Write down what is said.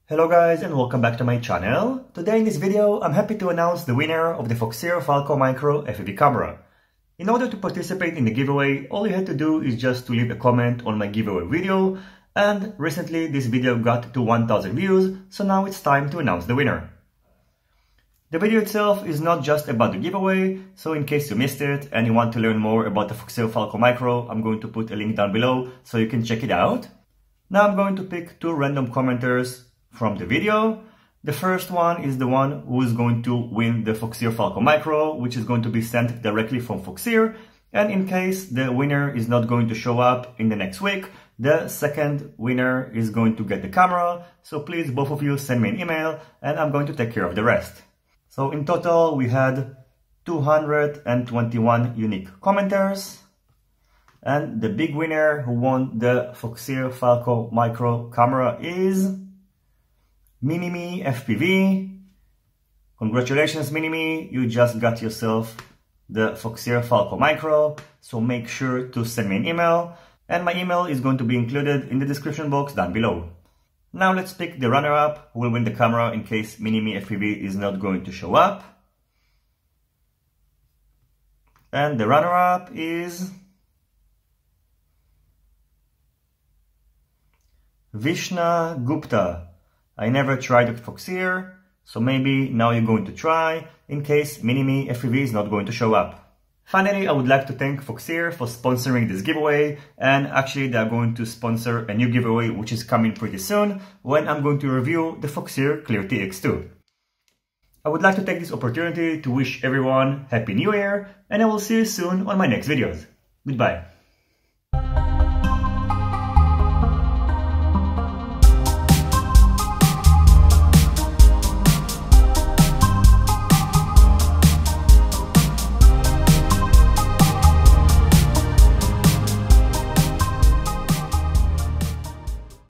Hello guys and welcome back to my channel. Today in this video I'm happy to announce the winner of the Foxeer Falkor Micro FPV camera. In order to participate in the giveaway, all you had to do is just to leave a comment on my giveaway video, and recently this video got to 1000 views, so now it's time to announce the winner. The video itself is not just about the giveaway, so in case you missed it and you want to learn more about the Foxeer Falkor Micro, I'm going to put a link down below so you can check it out. Now I'm going to pick two random commenters from the video. The first one is the one who is going to win the Foxeer Falkor Micro, which is going to be sent directly from Foxeer. And in case the winner is not going to show up in the next week, the second winner is going to get the camera. So please, both of you, send me an email and I'm going to take care of the rest. So in total, we had 221 unique commenters. And the big winner who won the Foxeer Falkor Micro camera is KremerFPV. Congratulations, Minimi, you just got yourself the Foxeer Falkor Micro, so make sure to send me an email, and my email is going to be included in the description box down below. Now let's pick the runner-up who will win the camera in case KremerFPV is not going to show up. And the runner-up is Vishna Gupta. I never tried with Foxeer, so maybe now you're going to try, in case KremerFPV is not going to show up. Finally, I would like to thank Foxeer for sponsoring this giveaway, and actually they are going to sponsor a new giveaway which is coming pretty soon, when I'm going to review the Foxeer Clear TX2. I would like to take this opportunity to wish everyone Happy New Year, and I will see you soon on my next videos. Goodbye.